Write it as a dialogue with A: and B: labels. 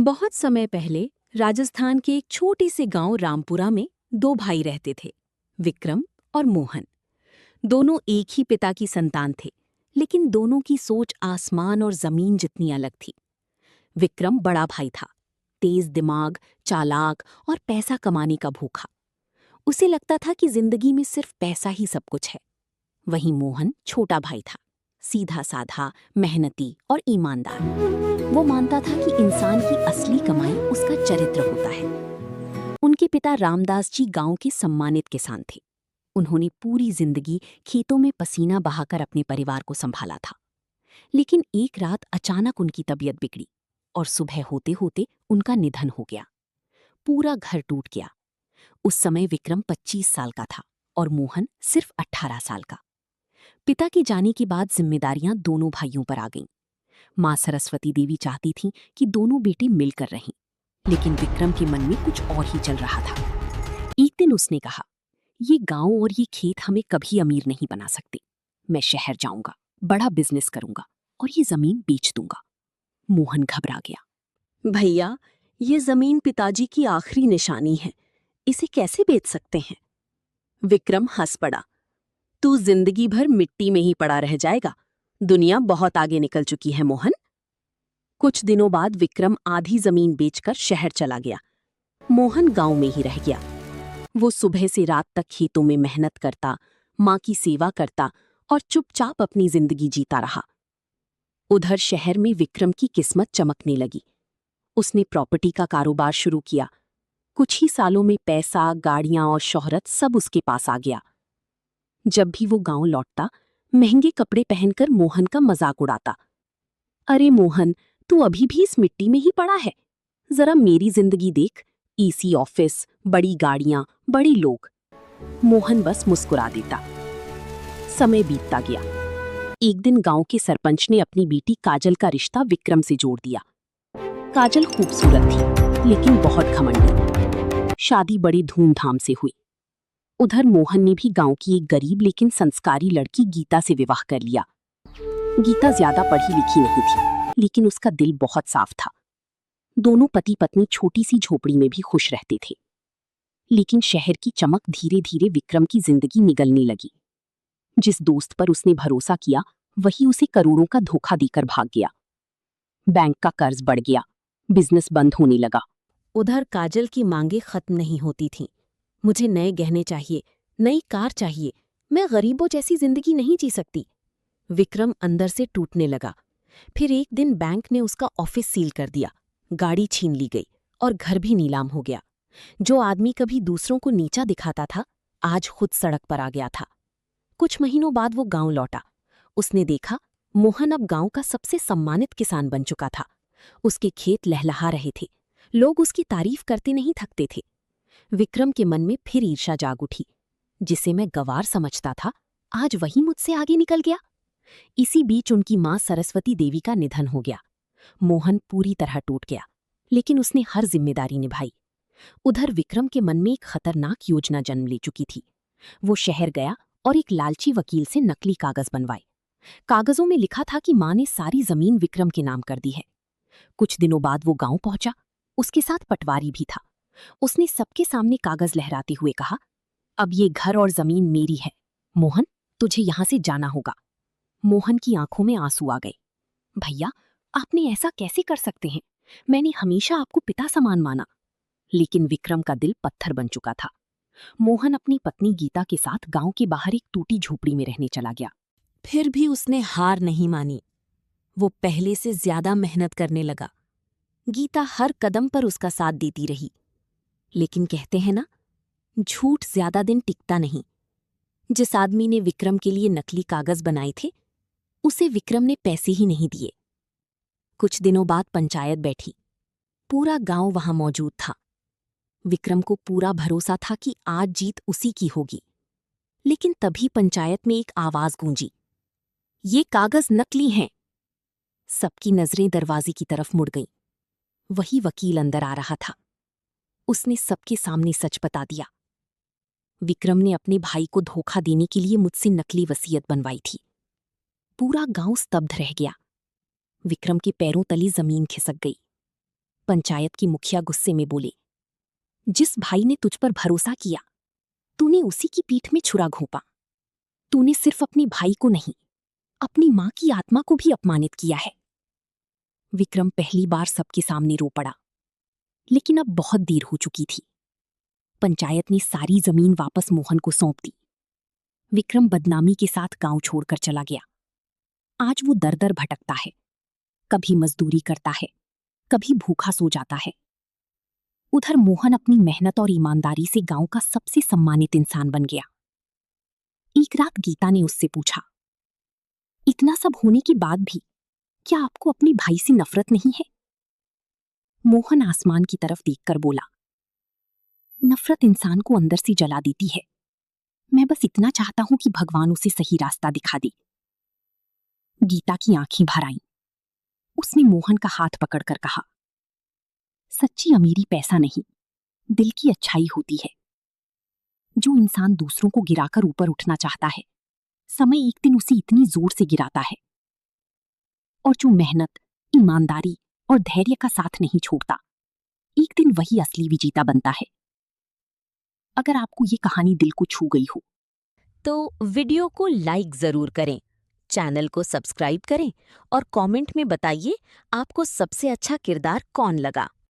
A: बहुत समय पहले राजस्थान के एक छोटे से गांव रामपुरा में दो भाई रहते थे, विक्रम और मोहन। दोनों एक ही पिता की संतान थे, लेकिन दोनों की सोच आसमान और जमीन जितनी अलग थी। विक्रम बड़ा भाई था, तेज दिमाग, चालाक और पैसा कमाने का भूखा। उसे लगता था कि जिंदगी में सिर्फ पैसा ही सब कुछ है। वहीं मोहन छोटा भाई था, सीधा साधा, मेहनती और ईमानदार। वो मानता था कि इंसान की असली कमाई उसका चरित्र होता है। उनके पिता रामदास जी गांव के सम्मानित किसान थे। उन्होंने पूरी जिंदगी खेतों में पसीना बहाकर अपने परिवार को संभाला था। लेकिन एक रात अचानक उनकी तबीयत बिगड़ी और सुबह होते होते उनका निधन हो गया। पूरा घर टूट गया। उस समय विक्रम 25 साल का था और मोहन सिर्फ 18 साल का। पिता के जाने के बाद जिम्मेदारियां दोनों भाइयों पर आ गईं। मां सरस्वती देवी चाहती थीं कि दोनों बेटे मिलकर रहें, लेकिन विक्रम के मन में कुछ और ही चल रहा था। एक दिन उसने कहा, ये गांव और ये खेत हमें कभी अमीर नहीं बना सकते। मैं शहर जाऊंगा, बड़ा बिजनेस करूंगा और ये जमीन बेच दूंगा। मोहन घबरा गया। भैया, ये जमीन पिताजी की आखिरी निशानी है, इसे कैसे बेच सकते हैं? विक्रम हंस पड़ा। तू जिंदगी भर मिट्टी में ही पड़ा रह जाएगा। दुनिया बहुत आगे निकल चुकी है मोहन। कुछ दिनों बाद विक्रम आधी जमीन बेचकर शहर चला गया। मोहन गांव में ही रह गया। वो सुबह से रात तक खेतों में मेहनत करता, मां की सेवा करता और चुपचाप अपनी जिंदगी जीता रहा। उधर शहर में विक्रम की किस्मत चमकने लगी। उसने प्रॉपर्टी का कारोबार शुरू किया। कुछ ही सालों में पैसा, गाड़ियां और शोहरत सब उसके पास आ गया। जब भी वो गांव लौटता, महंगे कपड़े पहनकर मोहन का मजाक उड़ाता। अरे मोहन, तू अभी भी इस मिट्टी में ही पड़ा है। जरा मेरी जिंदगी देख, एसी ऑफिस, बड़ी गाड़ियां, बड़े लोग। मोहन बस मुस्कुरा देता। समय बीतता गया। एक दिन गांव के सरपंच ने अपनी बेटी काजल का रिश्ता विक्रम से जोड़ दिया। काजल खूबसूरत थी, लेकिन बहुत घमंडी। शादी बड़ी धूमधाम से हुई। उधर मोहन ने भी गांव की एक गरीब लेकिन संस्कारी लड़की गीता से विवाह कर लिया। गीता ज्यादा पढ़ी लिखी नहीं थी, लेकिन उसका दिल बहुत साफ था। दोनों पति पत्नी छोटी सी झोपड़ी में भी खुश रहते थे। लेकिन शहर की चमक धीरे धीरे विक्रम की जिंदगी निगलने लगी। जिस दोस्त पर उसने भरोसा किया, वही उसे करोड़ों का धोखा देकर भाग गया। बैंक का कर्ज बढ़ गया, बिजनेस बंद होने लगा। उधर काजल की मांगे खत्म नहीं होती थीं। मुझे नए गहने चाहिए, नई कार चाहिए, मैं गरीबों जैसी जिंदगी नहीं जी सकती। विक्रम अंदर से टूटने लगा। फिर एक दिन बैंक ने उसका ऑफिस सील कर दिया, गाड़ी छीन ली गई और घर भी नीलाम हो गया। जो आदमी कभी दूसरों को नीचा दिखाता था, आज खुद सड़क पर आ गया था। कुछ महीनों बाद वो गांव लौटा। उसने देखा, मोहन अब गांव का सबसे सम्मानित किसान बन चुका था। उसके खेत लहलहा रहे थे, लोग उसकी तारीफ करते नहीं थकते थे। विक्रम के मन में फिर ईर्ष्या जाग उठी। जिसे मैं गंवार समझता था, आज वही मुझसे आगे निकल गया। इसी बीच उनकी मां सरस्वती देवी का निधन हो गया। मोहन पूरी तरह टूट गया, लेकिन उसने हर जिम्मेदारी निभाई। उधर विक्रम के मन में एक खतरनाक योजना जन्म ले चुकी थी। वो शहर गया और एक लालची वकील से नकली कागज बनवाए। कागजों में लिखा था कि मां ने सारी जमीन विक्रम के नाम कर दी है। कुछ दिनों बाद वो गांव पहुंचा। उसके साथ पटवारी भी था। उसने सबके सामने कागज लहराते हुए कहा, अब ये घर और जमीन मेरी है। मोहन, तुझे यहां से जाना होगा। मोहन की आंखों में आंसू आ गए। भैया, आपने ऐसा कैसे कर सकते हैं? मैंने हमेशा आपको पिता समान माना। लेकिन विक्रम का दिल पत्थर बन चुका था। मोहन अपनी पत्नी गीता के साथ गांव के बाहर एक टूटी झोपड़ी में रहने चला गया। फिर भी उसने हार नहीं मानी। वो पहले से ज्यादा मेहनत करने लगा। गीता हर कदम पर उसका साथ देती रही। लेकिन कहते हैं ना, झूठ ज्यादा दिन टिकता नहीं। जिस आदमी ने विक्रम के लिए नकली कागज बनाए थे, उसे विक्रम ने पैसे ही नहीं दिए। कुछ दिनों बाद पंचायत बैठी। पूरा गांव वहां मौजूद था। विक्रम को पूरा भरोसा था कि आज जीत उसी की होगी। लेकिन तभी पंचायत में एक आवाज गूंजी, ये कागज नकली हैं। सबकी नजरें दरवाजे की तरफ मुड़ गईं। वही वकील अंदर आ रहा था। उसने सबके सामने सच बता दिया। विक्रम ने अपने भाई को धोखा देने के लिए मुझसे नकली वसीयत बनवाई थी। पूरा गांव स्तब्ध रह गया। विक्रम के पैरों तले जमीन खिसक गई। पंचायत की मुखिया गुस्से में बोले, जिस भाई ने तुझ पर भरोसा किया, तूने उसी की पीठ में छुरा घोंपा। तूने सिर्फ अपने भाई को नहीं, अपनी मां की आत्मा को भी अपमानित किया है। विक्रम पहली बार सबके सामने रो पड़ा, लेकिन अब बहुत देर हो चुकी थी। पंचायत ने सारी जमीन वापस मोहन को सौंप दी। विक्रम बदनामी के साथ गांव छोड़कर चला गया। आज वो दर दर भटकता है, कभी मजदूरी करता है, कभी भूखा सो जाता है। उधर मोहन अपनी मेहनत और ईमानदारी से गांव का सबसे सम्मानित इंसान बन गया। एक रात गीता ने उससे पूछा, इतना सब होने के बाद भी क्या आपको अपने भाई से नफरत नहीं है? मोहन आसमान की तरफ देखकर बोला, नफरत इंसान को अंदर से जला देती है। मैं बस इतना चाहता हूं कि भगवान उसे सही रास्ता दिखा दे। गीता की आंखें भर आईं। उसने मोहन का हाथ पकड़कर कहा, सच्ची अमीरी पैसा नहीं, दिल की अच्छाई होती है। जो इंसान दूसरों को गिराकर ऊपर उठना चाहता है, समय एक दिन उसे इतनी जोर से गिराता है। और जो मेहनत, ईमानदारी और धैर्य का साथ नहीं छोड़ता, एक दिन वही असली विजेता बनता है। अगर आपको ये कहानी दिल को छू गई हो तो वीडियो को लाइक जरूर करें, चैनल को सब्सक्राइब करें और कमेंट में बताइए आपको सबसे अच्छा किरदार कौन लगा।